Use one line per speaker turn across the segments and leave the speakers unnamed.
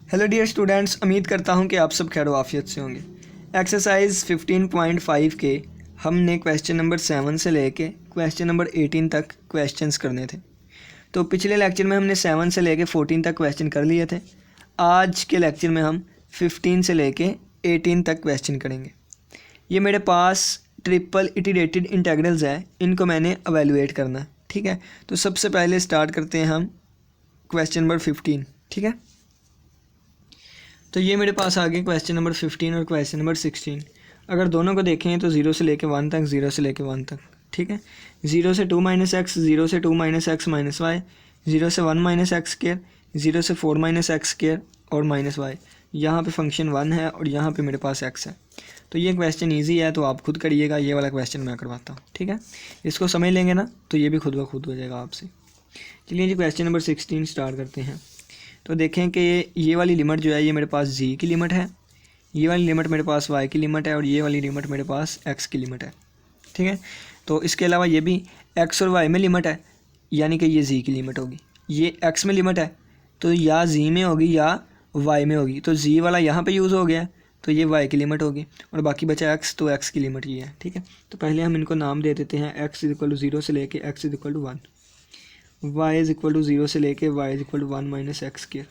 Hello dear students, उम्मीद करता हूँ कि आप सब खैर वाफियत से होंगे। एक्सरसाइज 15.5 के हमने क्वेश्चन नंबर 7 से लेके क्वेश्चन नंबर 18 तक क्वेश्चंस करने थे। तो पिछले लेक्चर में हमने 7 से लेके 14 तक क्वेश्चन कर लिए थे। आज के लेक्चर में हम 15 से लेके 18 तक क्वेश्चन करेंगे। ये मेरे पास ट्रिपल इटरेटेड इंटीग्रल्स है, इनको मैंने एवेलुएट करना है। ठीक है, तो सबसे पहले स्टार्ट करते हैं हम क्वेश्चन नंबर 15। ठीक है, तो ये मेरे पास आ गए क्वेश्चन नंबर 15 और क्वेश्चन नंबर 16। अगर दोनों को देखें तो 0 से लेके 1 तक, 0 से लेके 1 तक। ठीक है, 0 से 2 माइनस एक्स, 0 से 2 माइनस एक्स माइनस वाई, 0 से 1 माइनस एक्स स्केयर, 0 से 4 माइनस एक्स स्केयर और माइनस वाई। यहाँ पे फंक्शन 1 है और यहाँ पे मेरे पास x है। तो ये क्वेश्चन ईजी है, तो आप खुद करिएगा। ये वाला क्वेश्चन मैं करवाता हूँ। ठीक है, इसको समझ लेंगे ना तो ये भी खुद ब खुद हो जाएगा आपसे। चलिए जी, क्वेश्चन नंबर 16 स्टार्ट करते हैं। तो देखें कि ये वाली लिमिट जो है ये मेरे पास z की लिमिट है, ये वाली लिमिट मेरे पास y की लिमिट है और ये वाली लिमिट मेरे पास x की लिमिट है। ठीक है, तो इसके अलावा ये भी x और y में लिमिट है, यानी कि ये z की लिमिट होगी। ये x में लिमिट है तो या z में होगी या y में होगी। तो z वाला यहाँ पे यूज़ हो गया तो ये y की लिमिट होगी और बाकी बचा x, तो x की लिमिट ये है। ठीक है, तो पहले हम इनको नाम दे देते हैं। x = 0 से लेके x = 1, y = 0 से लेके y = 1 माइनस एक्स स्क्वायर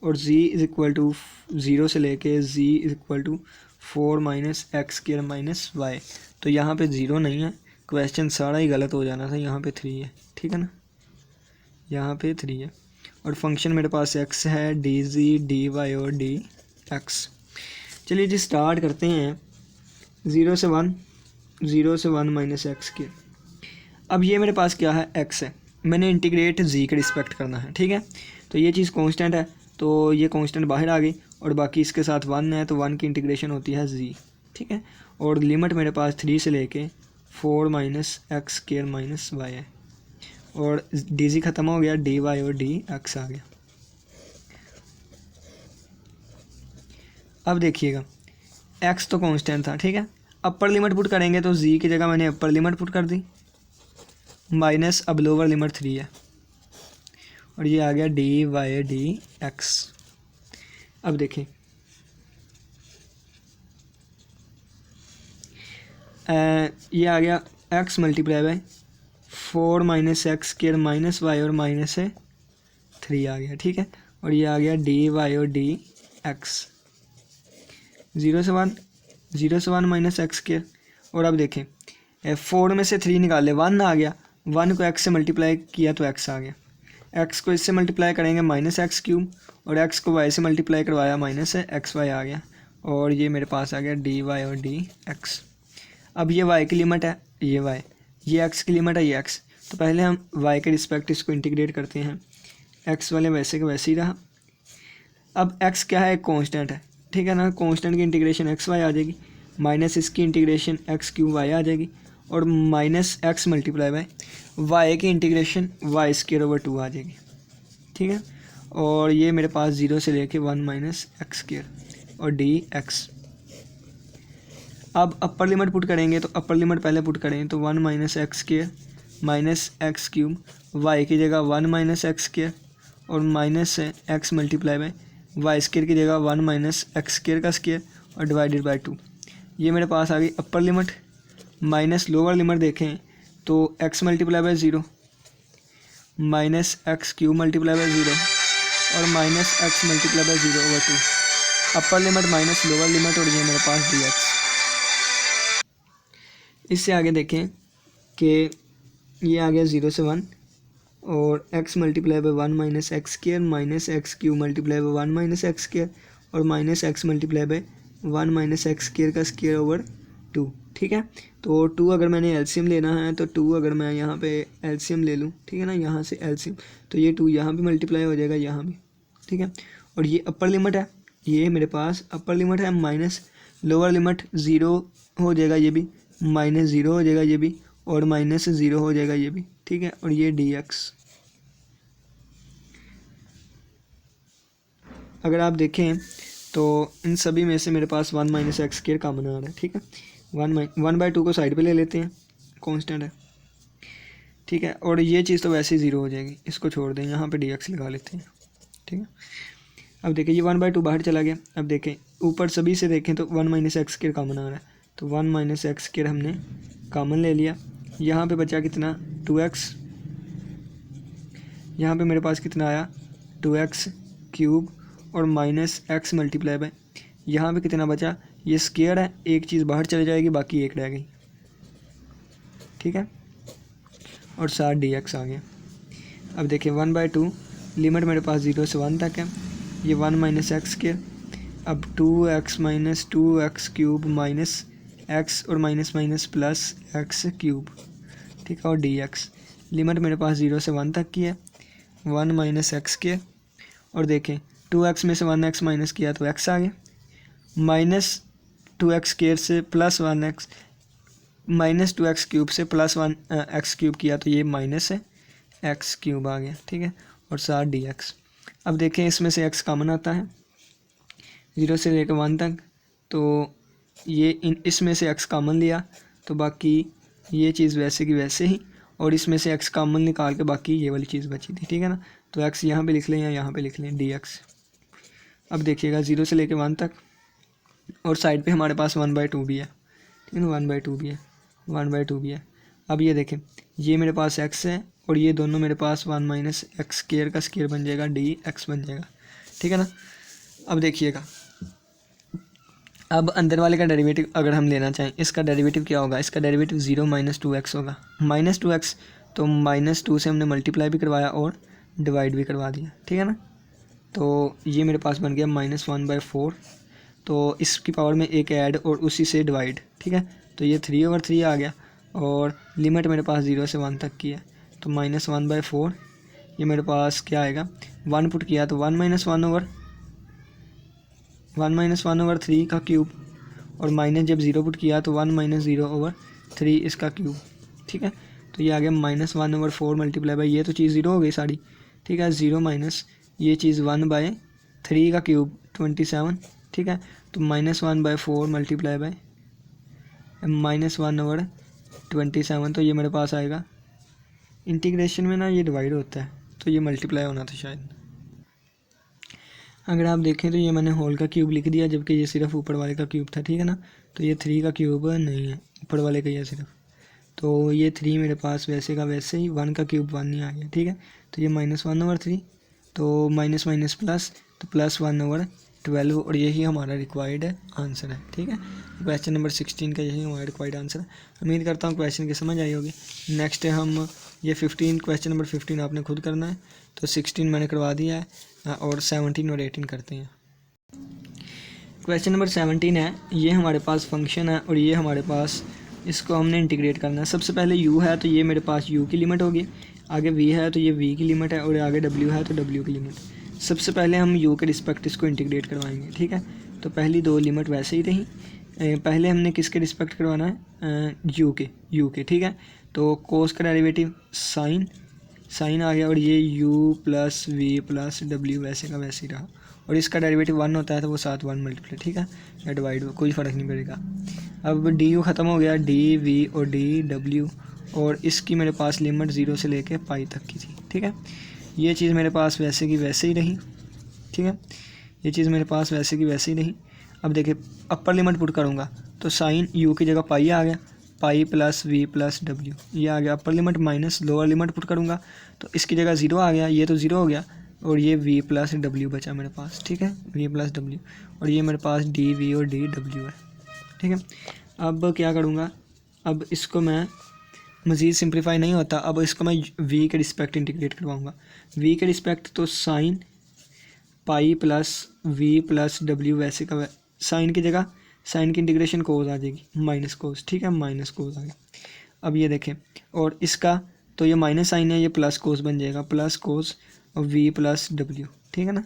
और z = 0 से लेके z = 4 minus x square minus y. तो यहाँ पे 0 नहीं है, क्वेश्चन सारा ही गलत हो जाना था। यहाँ पे 3 है। ठीक है ना, यहाँ पे 3 है और फंक्शन मेरे पास x है, dz dy और dx। चलिए जी, स्टार्ट करते हैं। 0 से 1, 0 से 1 माइनस एक्स स्क्वायर। अब ये मेरे पास क्या है, x है। मैंने इंटीग्रेट z के रिस्पेक्ट करना है। ठीक है, तो ये चीज़ कांस्टेंट है तो ये कांस्टेंट बाहर आ गई और बाकी इसके साथ 1 है तो 1 की इंटीग्रेशन होती है z। ठीक है, और लिमिट मेरे पास 3 से लेके 4 minus x square minus y है और dz ख़त्म हो गया, dy और dx आ गया। अब देखिएगा, x तो कांस्टेंट था। ठीक है, अपर लिमिट पुट करेंगे तो z की जगह मैंने अपर लिमिट पुट कर दी माइनस, अब लोअर लिमिट 3 है और ये आ गया dy dx। अब देखें, ये आ गया x multiply by 4 minus x square minus y और माइनस है 3 आ गया। ठीक है, और ये आ गया dy और dx। 0 से 1, 0 से 1 माइनस एक्स स्क्वायर। और अब देखें, 4 में से 3 निकाले, 1 आ गया, 1 को x से मल्टीप्लाई किया तो x आ गया। x को इससे मल्टीप्लाई करेंगे माइनस एक्स क्यूब और x को y से मल्टीप्लाई करवाया माइनस है एक्स वाई आ गया और ये मेरे पास आ गया dy और dx। अब ये y की लिमिट है, ये y, ये x की लिमिट है, ये x। तो पहले हम y के रिस्पेक्ट इसको इंटीग्रेट करते हैं। x वाले वैसे के वैसे ही रहा। अब x क्या है, एक कॉन्स्टेंट है। ठीक है ना, कॉन्स्टेंट की इंटीग्रेशन x y आ जाएगी, माइनस इसकी इंटीग्रेशन x क्यूब y आ जाएगी और minus x multiply by y की इंटीग्रेशन वाई स्क्वायर ओवर 2 आ जाएगी। ठीक है, और ये मेरे पास 0 से लेके 1 माइनस एक्स स्क्वायर और dx। अब अपर लिमिट पुट करेंगे तो अपर लिमिट पहले पुट करें तो 1 minus x square minus x cube, y की जगह 1 माइनस एक्स स्क्वायर और minus x multiply by y square की जगह 1 माइनस एक्स स्क्वायर का स्क्वायर और डिवाइडेड बाय 2। ये मेरे पास आ गई upper limit. Minus lower limit देखें तो x multiply by 0 minus x cube multiply by 0 और minus x multiply by 0 over 2। Upper limit minus lower limit और ये मेरे पास dx। इससे आगे देखें कि ये आ गया 0 से 1 और x multiply by 1 minus x square minus x cube multiply by 1 minus x square और minus x multiply by 1 minus x square का स्क्वायर ओवर 2। ठीक है, तो 2 अगर मैंने एलसीएम लेना है तो 2 अगर मैं यहाँ पे एलसीएम ले लूँ, ठीक है ना, यहाँ से एलसीएम, तो ये 2 यहाँ भी मल्टीप्लाई हो जाएगा, यहाँ भी। ठीक है, और ये अपर लिमिट है, ये मेरे पास अपर लिमिट है, माइनस लोअर लिमिट 0 हो जाएगा, ये भी माइनस 0 हो जाएगा, ये भी और माइनस 0 हो जाएगा, ये भी। ठीक है, और ये dx। अगर आप देखें तो इन सभी में से मेरे पास 1 माइनस एक्स स्क्वायर कॉमन आ रहा है। ठीक है, 1/2 को साइड पे ले लेते हैं, कांस्टेंट है। ठीक है, और ये चीज़ तो वैसे ही 0 हो जाएगी, इसको छोड़ दें, यहाँ पे dx लगा लेते हैं। ठीक है, अब देखिए ये 1/2 बाहर चला गया। अब देखें ऊपर सभी से देखें तो 1 माइनस एक्स स्क्वायर कॉमन आ रहा है, तो 1 माइनस एक्स स्क्वायर हमने कॉमन ले लिया। यहाँ पे बचा कितना 2x, यहाँ पे मेरे पास कितना आया 2x क्यूब और माइनस एक्स मल्टीप्लाई बाय यहाँ पे कितना बचा, ये स्क्वायर है, एक चीज़ बाहर चली जाएगी, बाकी एक रह गई, ठीक है, और 7 dx आ गया। अब देखिए 1/2 लिमिट मेरे पास 0 से 1 तक है, ये 1 माइनस एक्स स्क्वायर, अब 2x minus 2x cube minus x और minus minus plus x cube, ठीक है, और dx लिमिट मेरे पास 0 से 1 तक की है, 1 माइनस एक्स स्क्वायर, और देखें 2x में से 1x माइनस किया तो x आ गया, माइनस 2x स्क्वायर से plus 1x, minus 2x cube से प्लस 1x क्यूब किया तो ये माइनस है x क्यूब आ गया, ठीक है, और 7 dx। अब देखें इसमें से x कॉमन आता है 0 से लेकर 1 तक, तो ये इसमें से x कॉमन लिया तो बाकी ये चीज़ वैसे की वैसे ही, और इसमें से x कॉमन निकाल के बाकी ये वाली चीज़ बची थी, ठीक है ना, तो x यहाँ पे लिख लें या यहाँ पे लिख लें dx। अब देखिएगा 0 से लेकर 1 तक, और साइड पे हमारे पास 1/2 भी है, ठीक है ना, 1/2 भी है, 1/2 भी है। अब ये देखें ये मेरे पास x है और ये दोनों मेरे पास 1 माइनस एक्स स्क्वायर का स्क्वायर बन जाएगा, dx बन जाएगा, ठीक है ना। अब देखिएगा अब अंदर वाले का डेरिवेटिव अगर हम लेना चाहें, इसका डेरिवेटिव क्या होगा, इसका डेरिवेटिव 0 माइनस 2x होगा, माइनस 2x, तो -2 से हमने मल्टीप्लाई भी करवाया और डिवाइड भी करवा दिया, ठीक है ना, तो ये मेरे पास बन गया -1/4, तो इसकी पावर में एक ऐड और उसी से डिवाइड, ठीक है, तो ये 3/3 आ गया, और लिमिट मेरे पास 0 से 1 तक की है, तो -1/4, ये मेरे पास क्या आएगा, 1 पुट किया तो 1 माइनस 1/3 का क्यूब, और माइनस जब 0 पुट किया तो 1 माइनस 0/3 इसका क्यूब, ठीक है, तो ये आ गया -1/4 मल्टीप्लाई बाई, ये तो चीज़ 0 हो गई सारी, ठीक है, 0 माइनस ये चीज़ 1/3 का क्यूब 27, ठीक है, तो -1/4 मल्टीप्लाई बाय -1/27, तो ये मेरे पास आएगा, इंटीग्रेशन में ना ये डिवाइड होता है तो ये मल्टीप्लाई होना था शायद। अगर आप देखें तो ये मैंने होल का क्यूब लिख दिया, जबकि ये सिर्फ ऊपर वाले का क्यूब था, ठीक है ना, तो ये 3 का क्यूब नहीं है, ऊपर वाले का ही सिर्फ, तो ये 3 मेरे पास वैसे का वैसे ही, 1 का क्यूब 1 नहीं आ गया, ठीक है, तो ये -1/3, तो माइनस माइनस प्लस, तो +1/12, और यही हमारा रिक्वायर्ड आंसर है, ठीक है, क्वेश्चन नंबर 16 का यही हमारा रिक्वायर्ड आंसर है। उम्मीद करता हूँ क्वेश्चन की समझ आई होगी। नेक्स्ट हम ये 15 क्वेश्चन नंबर 15 आपने खुद करना है, तो 16 मैंने करवा दिया है, और 17 और 18 करते हैं। क्वेश्चन नंबर 17 है, ये हमारे पास फंक्शन है और ये हमारे पास इसको हमने इंटीग्रेट करना है। सबसे पहले u है तो ये मेरे पास u की लिमिट होगी, आगे v है तो ये v की लिमिट है, और आगे w है तो w की लिमिट। सबसे पहले हम u के रिस्पेक्ट इसको इंटीग्रेट करवाएंगे, ठीक है, तो पहली 2 लिमिट वैसे ही रही, पहले हमने किसके रिस्पेक्ट करवाना है, u के, ठीक है, तो कोस का डेरिवेटिव साइन आ गया, और ये u plus v plus w वैसे का वैसे ही रहा, और इसका डेरिवेटिव 1 होता है तो वो 7 1 मल्टीप्लाई, ठीक है, या डिवाइड, कोई फ़र्क नहीं पड़ेगा। अब du ख़त्म हो गया, dv और dw, और इसकी मेरे पास लिमिट 0 से लेके पाई तक की थी, ठीक है, ये चीज़ मेरे पास वैसे की वैसे ही रही, ठीक है, ये चीज़ मेरे पास वैसे की वैसे ही रही। अब देखिए अपर लिमिट पुट करूँगा तो साइन u की जगह पाई आ गया, pi plus v plus w, ये आ गया अपर limit, minus lower limit put करूँगा तो इसकी जगह 0 आ गया, ये तो 0 हो गया, और ये v प्लस w बचा मेरे पास, ठीक है, v प्लस w, और ये मेरे पास dv और dw है, ठीक है। अब क्या करूँगा, अब इसको मैं मज़ीद सिंप्लीफाई नहीं होता, अब इसको मैं v के रिस्पेक्ट इंटीग्रेट करवाऊँगा, v के रिस्पेक्ट, तो sine pi plus v plus w वैसे का साइन की जगह साइन की इंटीग्रेशन कोस आ जाएगी, माइनस कोस, ठीक है, माइनस कोस आ गया। अब ये देखें, और इसका तो ये माइनस साइन है, ये प्लस कोस बन जाएगा, प्लस कोस और v प्लस w, ठीक है ना।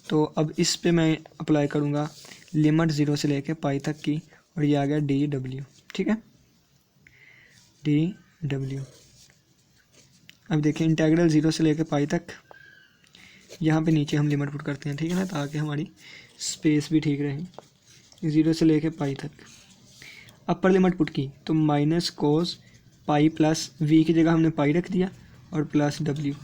तो अब इस पे मैं अप्लाई करूँगा लिमिट 0 से लेके पाई तक की, और ये आ गया dw, ठीक है, dw। अब देखें इंटीग्रल 0 से लेके पाई तक, यहाँ पे नीचे हम लिमिट पुट करते हैं, ठीक है ना, ताकि हमारी स्पेस भी ठीक रहे, 0 से लेके पाई तक। अपर लिमिट पुट की तो minus cos pi plus v की जगह हमने पाई रख दिया, और प्लस w,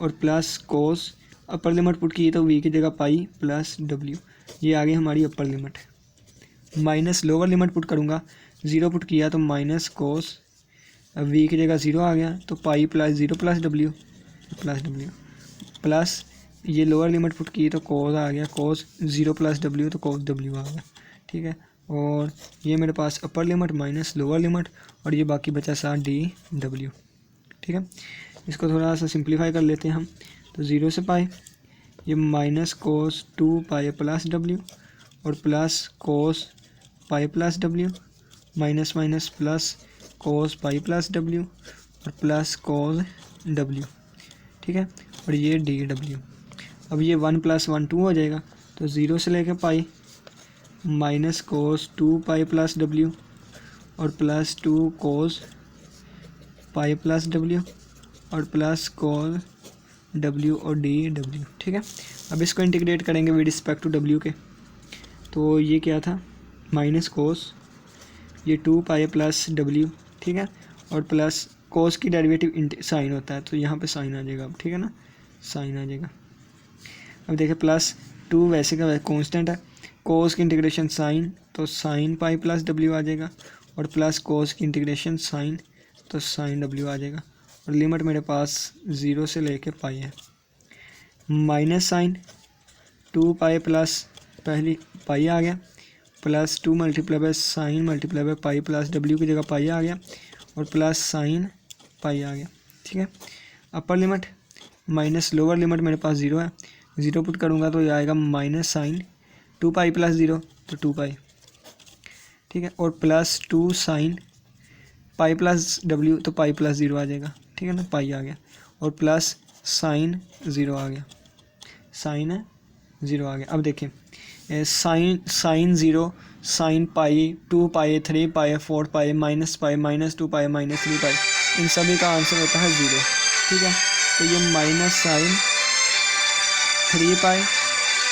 और प्लस कोस अपर लिमिट पुट की तो वी की जगह पाई प्लस डब्ल्यू, ये आ गई हमारी अपर limit. Minus lower limit put करूँगा, ज़ीरो पुट किया तो माइनस कोस, वी की जगह ज़ीरो आ गया तो pi plus zero plus W plus ये लोअर लिमिट पुट की तो कोस आ गया, कोस ज़ीरो प्लस डब्ल्यू तो कोस डब्ल्यू आ गया। ठीक है, और ये मेरे पास upper limit minus lower limit, और ये बाकी बचा साथ डी डब्ल्यू। ठीक है, इसको थोड़ा सा सिंप्लीफाई कर लेते हैं हम। तो ज़ीरो से पाई, ये minus cos two pi plus W और plus cos pi plus W, minus minus plus cos pi plus W और प्लस कोस डब्ल्यू। ठीक है, और ये डी डब्ल्यू। अब ये 1 + 1 2 हो जाएगा, तो ज़ीरो से लेके pi minus cos two pi plus W और plus two cos pi plus W और प्लस कोस डब्ल्यू और डी डब्ल्यू। ठीक है, अब इसको इंटीग्रेट करेंगे विद रिस्पेक्ट टू डब्ल्यू के। तो ये क्या था, माइनस कोस ये टू पाई प्लस डब्ल्यू। ठीक है, और प्लस कोस की डेरिवेटिव साइन होता है, तो यहाँ पे साइन आ जाएगा। अब ठीक है ना, साइन आ जाएगा। अब देखिए प्लस टू वैसे का कांस्टेंट है, कोस की इंटीग्रेशन साइन तो साइन पाई प्लस डब्ल्यू आ जाएगा, और प्लस कोस की इंटीग्रेशन साइन तो साइन डब्ल्यू आ जाएगा। और लिमिट मेरे पास ज़ीरो से लेके पाई है। Minus sign to pi plus पहली पाई आ गया, plus two multiply by sine multiply by pi plus W की जगह पाई आ गया, और प्लस साइन पाई आ गया। ठीक है, अपर लिमिट माइनस लोअर लिमिट मेरे पास ज़ीरो है, ज़ीरो पुट करूँगा तो ये आएगा minus sign to pi plus zero तो टू पाई। ठीक है, और plus to sine pi plus W तो पाई प्लस ज़ीरो आ जाएगा। ठीक है ना, पाई आ गया, और प्लस साइन ज़ीरो आ गया, साइन ज़ीरो आ गया। अब देखिए sine zero, sine pi, two pi, three pi, four pi, minus two pi, minus three pi, इन सभी का आंसर होता है ज़ीरो। ठीक है, तो ये minus sine three pi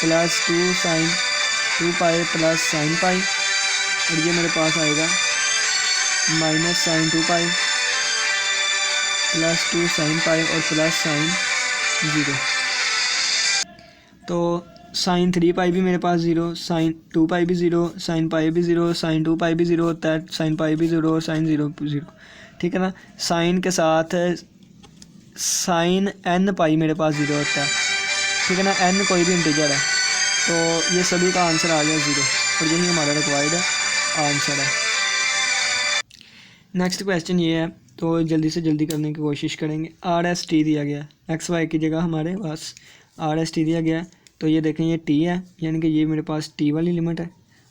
plus two sign to pi plus sine pi, और ये मेरे पास आएगा minus sign to pi plus two sine pi और प्लस साइन ज़ीरो। तो साइन थ्री पाई भी मेरे पास ज़ीरो, साइन टू पाई भी ज़ीरो, साइन पाई भी ज़ीरो, साइन टू पाई भी ज़ीरो होता है, साइन पाई भी ज़ीरो और साइन ज़ीरो ज़ीरो। ठीक है ना, साइन के साथ साइन एन पाई मेरे पास ज़ीरो होता है। ठीक है ना, एन कोई भी इंटीजर है, तो ये सभी का आंसर आ गया ज़ीरो, और यही हमारा रिक्वायर्ड आंसर है। नेक्स्ट क्वेश्चन ये है, तो जल्दी से जल्दी करने की कोशिश करेंगे। आर एस टी दिया गया है, एक्स वाई की जगह हमारे पास आर एस टी दिया गया है। तो ये देखें ये टी है, यानी कि ये मेरे पास टी वाली लिमिट है,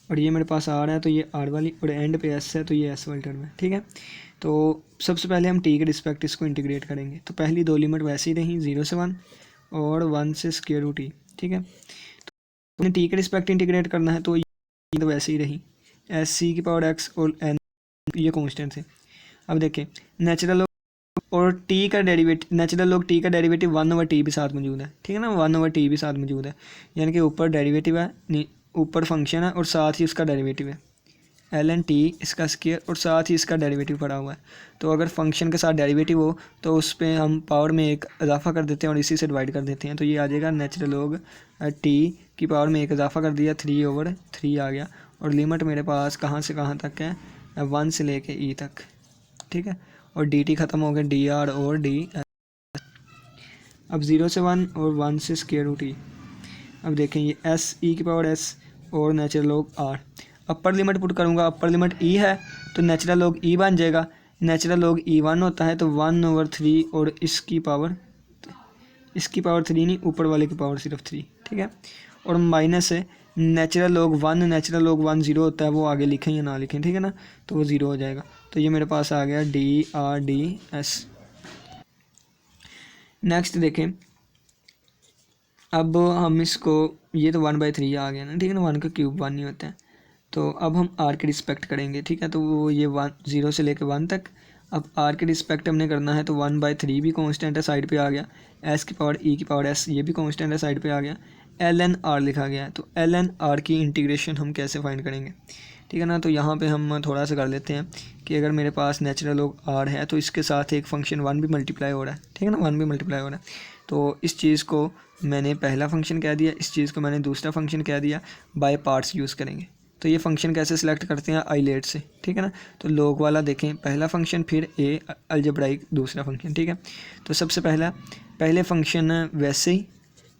और ये मेरे पास आर है तो ये आर वाली, और एंड पे एस है तो ये एस वाली टर्म है। ठीक है, तो सबसे पहले हम टी के रिस्पेक्ट इसको इंटीग्रेट करेंगे। तो पहली दो लिमिट वैसे ही रही, 0 से 1 और 1 से स्क्वायर रूट टी। ठीक है, तो टी के रिस्पेक्ट इंटीग्रेट करना है, तो ये तो वैसे ही रही, एस सी की पावर एक्स और एन ये कॉन्स्टेंट थे। अब देखें नेचुरल और टी का डेरिवेटिव, नेचुरल लॉग टी का डेरिवेटिव 1/t भी साथ मौजूद है। ठीक है ना, 1/t भी साथ मौजूद है, यानी कि ऊपर डेरिवेटिव है, ऊपर फंक्शन है और साथ ही उसका डेरिवेटिव है ln t इसका स्क्वायर, और साथ ही इसका डेरिवेटिव पड़ा हुआ है। तो अगर फंक्शन के साथ डेरिवेटिव हो तो उस पर हम पावर में एक इजाफा कर देते हैं और इसी से डिवाइड कर देते हैं। तो ये आ जाएगा नेचुरल लॉग t की पावर में एक इजाफा कर दिया, 3/3 आ गया, और लिमिट मेरे पास कहाँ से कहाँ तक है, 1 से लेके e तक। ठीक है, और dt ख़त्म हो गया dr और ds। अब 0 से 1 और 1 से स्क्वायर रूट e। अब देखें ये s e की पावर s और natural log r। Upper limit put करूँगा, अपर लिमिट e है तो नेचुरल लॉग e बन जाएगा, नेचुरल लॉग e 1 होता है तो 1/3, और इसकी पावर 3 नहीं, ऊपर वाले की पावर सिर्फ 3। ठीक है, और माइनस है नेचुरल लॉग 1, नेचुरल लॉग 1 0 होता है, वो आगे लिखें या ना लिखें। ठीक है ना, तो वो 0 हो जाएगा। तो ये मेरे पास आ गया dr/ds। नेक्स्ट देखें, अब हम इसको, ये तो 1/3 आ गया ना। ठीक है ना, 1 का क्यूब 1 नहीं होता है, तो अब हम r के रिस्पेक्ट करेंगे। ठीक है, तो वो ये 0 से लेकर 1 तक। अब r के रिस्पेक्ट हमने करना है, तो 1/3 भी कांस्टेंट है, साइड पे आ गया, s की पावर e की पावर s ये भी कांस्टेंट है, साइड पे आ गया, ln r लिखा गया है। तो ln r की इंटीग्रेशन हम कैसे फाइंड करेंगे। ठीक है ना, तो यहाँ पे हम थोड़ा सा कर लेते हैं कि अगर मेरे पास नेचुरल लॉग r है तो इसके साथ एक फंक्शन 1 भी मल्टीप्लाई हो रहा है। ठीक है ना, 1 भी मल्टीप्लाई हो रहा है, तो इस चीज़ को मैंने पहला फंक्शन कह दिया, इस चीज़ को मैंने दूसरा फंक्शन कह दिया। बाय पार्ट्स यूज़ करेंगे। तो ये फंक्शन कैसे सिलेक्ट करते हैं, आइलेट से, ठीक है ना। तो लॉग वाला देखें, पहला फंक्शन, फिर ए अलजेब्राइक दूसरा फंक्शन, ठीक है। तो सबसे पहले फंक्शन वैसे ही,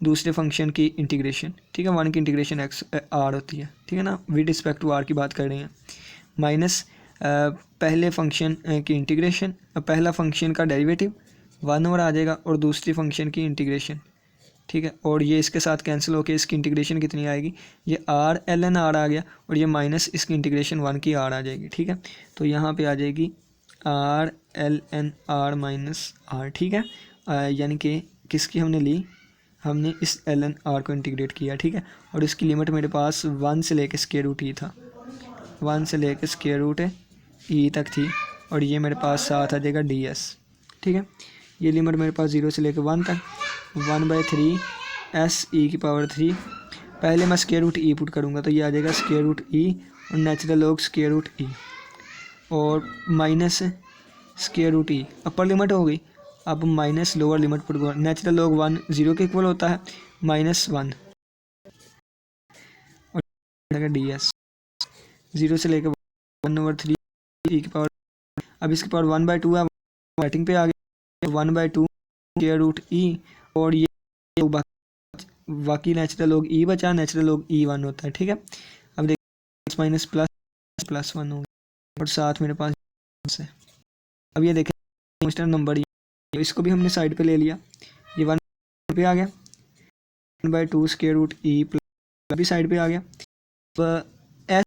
दूसरे फंक्शन की इंटीग्रेशन, ठीक है। 1 की इंटीग्रेशन एक्स आर होती है, ठीक है ना, विद रिस्पेक्ट टू आर की बात कर रहे हैं। माइनस पहले फंक्शन की इंटीग्रेशन, पहला फंक्शन का डेरिवेटिव 1 और आ जाएगा, और दूसरी फंक्शन की इंटीग्रेशन, ठीक है। और ये इसके साथ कैंसिल होकर इसकी इंटीग्रेशन कितनी आएगी, ये आर एल एन आर आ गया, और ये माइनस इसकी इंटीग्रेशन 1 की आर आ जाएगी, ठीक है। तो यहाँ पे आ जाएगी r l n r minus r, ठीक है। यानी कि किसकी हमने ली, हमने इस एल एन आर को इंटीग्रेट किया, ठीक है। और इसकी लिमिट मेरे पास 1 से लेकर स्क्वायर रूट ई था, 1 से लेकर स्क्वायर रूट ई तक थी, और ये मेरे पास साथ आ जाएगा डी एस, ठीक है। ये लिमिट मेरे पास 0 से लेकर 1 तक, 1/3 एस ई की पावर 3। पहले मैं स्क्वायर रूट ई पुट करूँगा, तो ये आ जाएगा स्क्वायर रूट ई और नेचुरल लॉग स्क्वायर रूट ई, और माइनस स्क्वायर रूट ई अपर लिमिट हो गई। अब माइनस लोअर लिमिट पुट करूँगा, नेचुरल लॉग 1 0 के इक्वल होता है, -1 और डी एस 0 से लेकर 1/3 ई की पावर। अब इसकी पावर 1/2 है, राइटिंग पे आ गया, 1/2 स्क्वायर रूट ई, और ये बाकी नेचुरल लॉग ई बचा, नेचुरल लॉग ई 1 होता है, ठीक है। अब देखिए माइनस प्लस 1 हो गया, और साथ मेरे पास है। अब ये देखें कॉन्स्टेंट नंबर, इसको भी हमने साइड पे ले लिया, ये 1 पे आ गया, 1/2 स्क्वायर रूट ई प्लस भी साइड पे आ गया। अब एस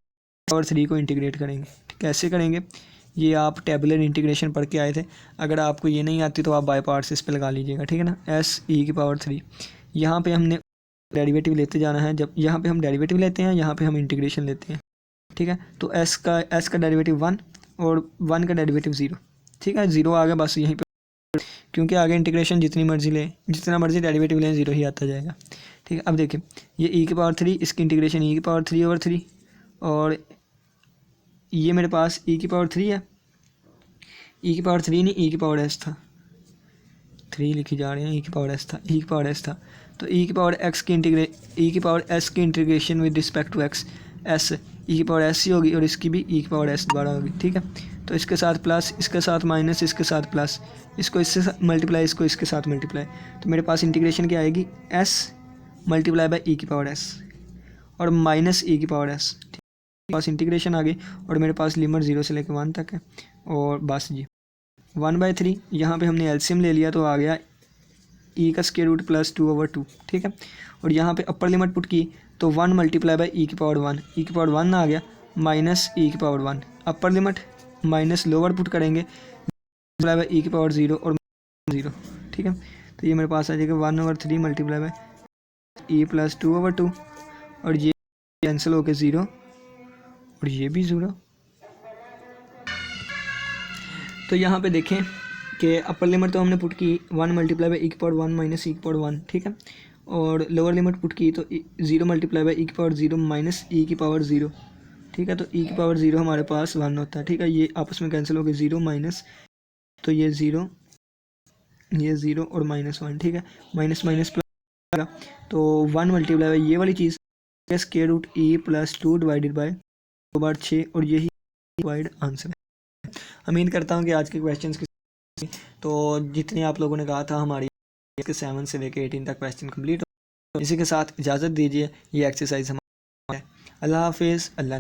पावर 3 को इंटीग्रेट करेंगे, कैसे करेंगे, ये आप टेबुलर इंटीग्रेशन पढ़ के आए थे। अगर आपको ये नहीं आती तो आप बाय पार्ट्स इस पे लगा लीजिएगा, ठीक है ना। एस ई की पावर 3, यहाँ पे हमने डेरिवेटिव लेते जाना है। जब यहाँ पे हम डेरिवेटिव लेते हैं, यहाँ पे हम इंटीग्रेशन लेते हैं, ठीक है। तो एस का डेरिवेटिव 1 और 1 का डेरिवेटिव 0, ठीक है। 0 आ गया बस यहीं पर, क्योंकि आगे इंटीग्रेशन जितनी मर्जी लें, जितना मर्जी डेरिवेटिव लें, 0 ही आता जाएगा, ठीक है। अब देखिए ये ई की पावर 3, इसकी इंटीग्रेशन ई की पावर 3/3, और ये मेरे पास ई की पावर 3 है, ई की पावर 3 नहीं, ई की पावर एस था, 3 लिखी जा रहे हैं, ई की पावर एस था, ई की पावर एस था। तो ई की पावर एक्स की ई की पावर एस की integration with respect to x, s e की पावर एस ही होगी, और इसकी भी ई की पावर एस दोबारा होगी, ठीक है। तो इसके साथ प्लस, इसके साथ माइनस, इसके साथ प्लस, इसको इससे मल्टीप्लाई, इसको इसके साथ मल्टीप्लाई। तो मेरे पास इंटीग्रेशन क्या आएगी, एस मल्टीप्लाई बाई ई की पावर एस और माइनस ई की पावर एस, ठीक है। पास इंटीग्रेशन आ गई, और मेरे पास लिमिट 0 से लेकर 1 तक है, और बस जी 1/3 यहाँ पे हमने एलसीएम ले लिया, तो आ गया ई का स्क्वायर रूट प्लस 2/2, ठीक है। और यहाँ पे अपर लिमिट पुट की, तो 1 मल्टीप्लाई बाई ई की पावर 1, ई की पावर 1 आ गया, माइनस ई की पावर 1 अपर लिमिट, माइनस लोअर पुट करेंगे, मल्टीप्लाई बाई ई की पावर 0 और 0, ठीक है। तो ये मेरे पास आ जाएगा 1/3 मल्टीप्लाई बाई ई प्लस 2/2, और ये कैंसिल होकर 0, और ये भी 0। तो यहाँ पे देखें कि अपर लिमिट तो हमने पुट की 1 मल्टीप्लाई बाई ई की पावर 1 माइनस ई की पावर 1, ठीक है। और लोअर लिमिट पुट की तो 0 मल्टीप्लाई बाई ई की पावर 0 माइनस ई की पावर 0, ठीक है। तो ई की पावर 0 हमारे पास 1 होता है, ठीक है। ये आपस में कैंसिल हो गए, 0 माइनस, तो ये 0, ये 0 और -1, ठीक है। माइनस माइनस प्लस, तो 1 मल्टीप्लाई बाई ये वाली चीज़ square root E plus 2 divided by 2/6, और यही डिवाइड आंसर है। उम्मीद करता हूँ कि आज के क्वेश्चन की, तो जितने आप लोगों ने कहा था हमारी 7 से लेकर 18 तक क्वेश्चन कंप्लीट हो। इसी के साथ इजाज़त दीजिए, ये एक्सरसाइज हमारा है। अल्लाह हाफिज़। अल्लाह